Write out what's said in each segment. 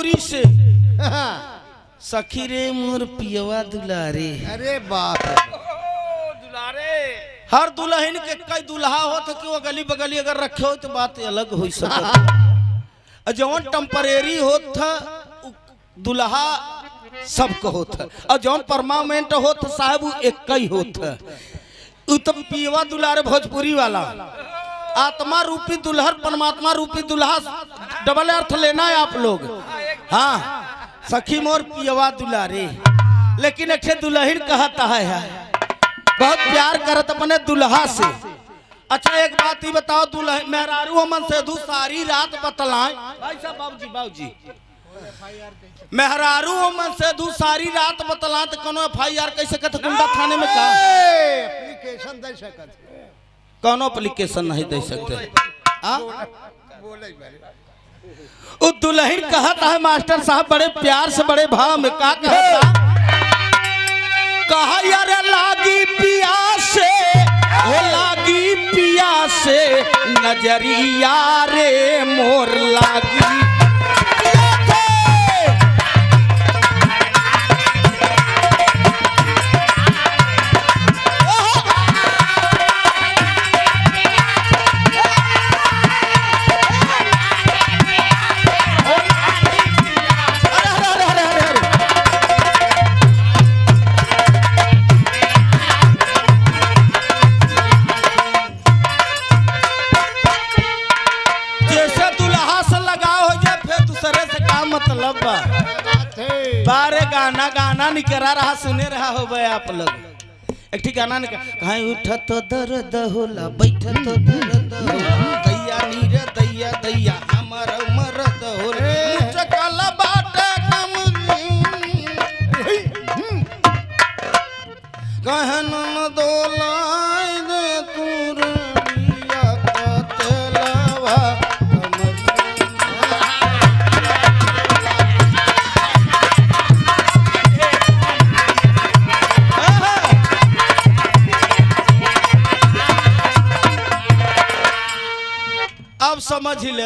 भोजपुरी से सखी रे मोर पियवा दुलारे। अरे बाप दुलारे हर दुल्हन के कई दुल्हा हो तो क्यों गली बगली अगर रखे हो तो बात अलग हो सकता। जौन टेम्परेरी होत था दुल्हा सबको होता और जौन परमानेंट होत साहब एक ही होता। तो पियवा दुलारे भोजपुरी वाला आत्मा रूपी दुल्हर परमात्मा रूपी दुल्हा डबल अर्थ लेना है आप लोग। हाँ सखी मोर पियवा दुलारे लेकिन एक दुल्हन कहता है बहुत प्यार करत अपने दुल्हा से। अच्छा एक बात ही बताओ दुल्हन मेहरारू मन से दू सारी रात बतलाए भाई साहब बाबूजी बाबूजी मेहरारू मन से दू सारी रात बतला तो कोनो FIR कैसे कहते गुंडा थाने में का एप्लीकेशन दे सकते कोनो एप्लीकेशन नहीं दे सकते। वो दुल्हन कहता है मास्टर साहब बड़े प्यार से बड़े भाव में का कहता कहा यार लागी पियासे हो लागी पियासे नजरिया रे मोर लागी। मतलब बारे गाना गाना निकरा रहा सुने रहा हो गए आप लोग। एक ठीक गाना कहाँ उठा तो दर्द होला बैठा तो दर्द होला दैया नीर दैया दैया हमारा मरद होला मुचकला बाटे कम कहन न दोलाई दे तुरनिया कतलवा अब समझ ले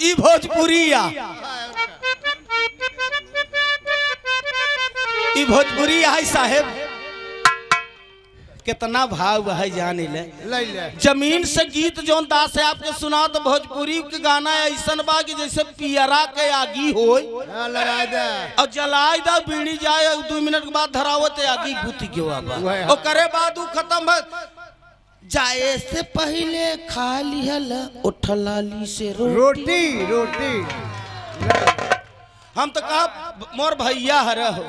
ई भोजपुरिया ई भोजपुरिया है साहेब कितना भाव है जाने ले जमीन से गीत जोन दास है आपके सुना तो भोजपुरी के गाना ऐसा बा कि जैसे पियरा के आगी हो और जलाई दा बीड़ी जाए 2 मिनट के बाद धरावत आगी भूती के और करे बाद खत्म जाए से पहले खा लिहल उठलाली से रोटी रोटी। हम तो कहा मोर भैया हरे हो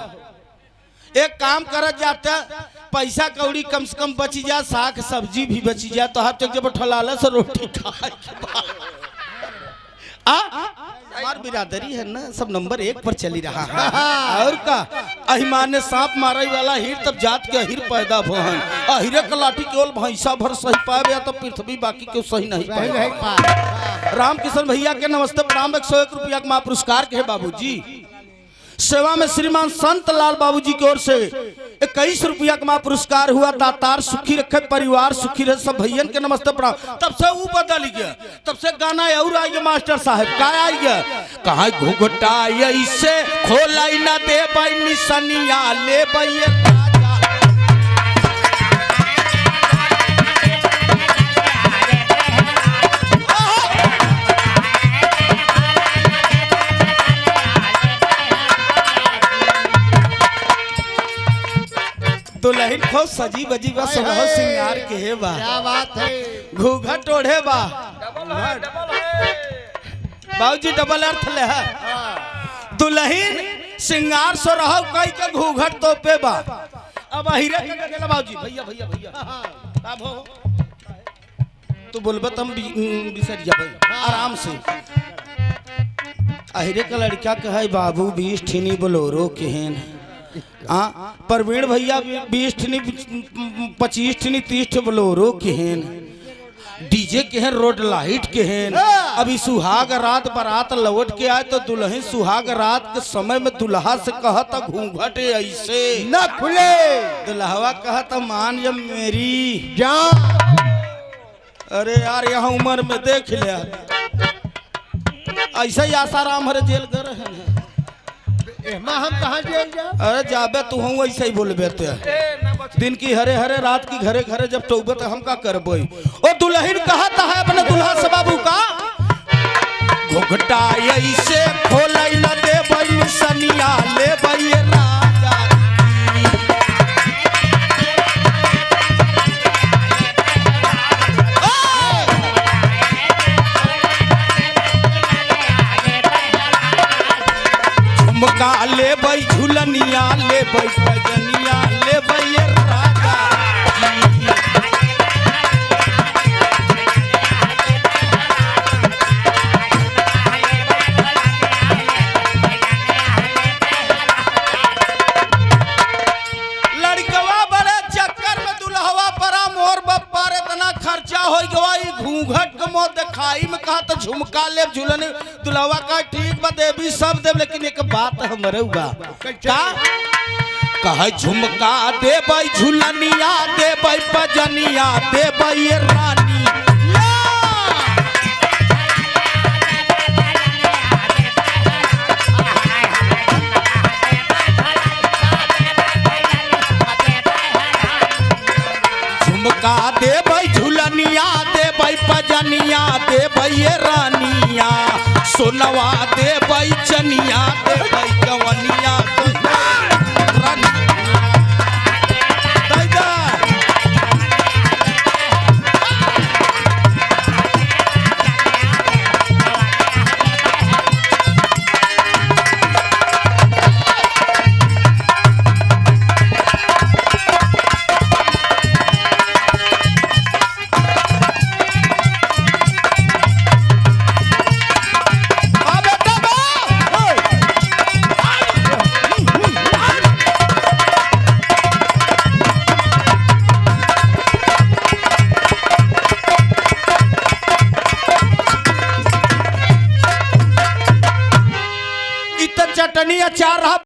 एक काम करत जाता पैसा कौड़ी कम से कम बची जा साग सब्जी भी बची जा तो हाथ जब उठलाला से रोटी खा हमार बिरादरी है ना सब नंबर 1 पर चली रहा है। और का अहिमान ने सांप मारे वाला हीर तब जात के अहिर पैदा भवन अहिरे का लाठी केवल भैंसा भर सही पाए या तो पृथ्वी बाकी क्यों सही नहीं पाए। रामकिशन भैया के नमस्ते प्रणाम 101 रुपया का पुरस्कार के है बाबूजी। सेवा में श्रीमान संत लाल बाबूजी की ओर से 21 रुपया का पुरस्कार हुआ। दातार सुखी रखे परिवार सुखी रहे सब भैयन के नमस्ते प्रणाम। तब से वो बदल गया तब से गाना और आई गया मास्टर साहब का आई गया कहा घुघटा ऐसे खोलाई ना दे भाई निसनिया ले भैया दुल्हन खूब सजी बजी बा सोलह सिंगार के है बा क्या बात है घूघट ओढ़े बा बाबूजी डबल अर्थ ले है दुल्हन सिंगार सो रहा कई के घूघट तो पे बा अब हीरे गेला बाबूजी भैया भैया भैया अब हो तू बोलबे तुम बिसर जाबे आराम से। अहिरे का लड़का कहे बाबू 20 ठिनी बोलोरो केहन परवीण भैया 20 ठिनी 25 ठिनी 30 बोलोरो केहन डीजे केहन रोड लाइट केहन। अभी सुहाग रात बारात लौट के आए तो दुल्हन सुहाग रात के समय में दुल्हा से कहता घूंघट ऐसे न खुले दुल्हवा कहता मान जब मेरी जान। अरे यार यहाँ उम्र में देख ले ऐसा ही आसाराम हरे जेल कर है माँ हम कहाँ जाएंगे? अरे जाबे तू हूँ वैसे ही बोलबे ते दिन की हरे हरे रात की घरे घरे जब टोबे तो हम का करबे। ओ दुल्हन कहता है अपने दुल्हा से बाबू का घुघटा ऐसे खोलै न देबै सनिया लेबै राजा झुमका लेबै झुलनिया लेबै पजनिया लेबै राजा लड़कवा बड़े चक्कर में दुल्हवा परा मोर बप्पा रे इतना खर्चा हो गई घूंघट के मोह दिखाई में कहा तो झुमका ले झुलनी दुल्हवा का ठीक बा देवी सब देव लेकिन एक बात हमरे हुआ का कहे झुमका देबै झुलनिया देबै पजनिया देबै रानी झुमका देबै झुलनिया देबै पजनिया देबै रानिया सोनवा देबै चनिया देबै कवनिया चटनी अचार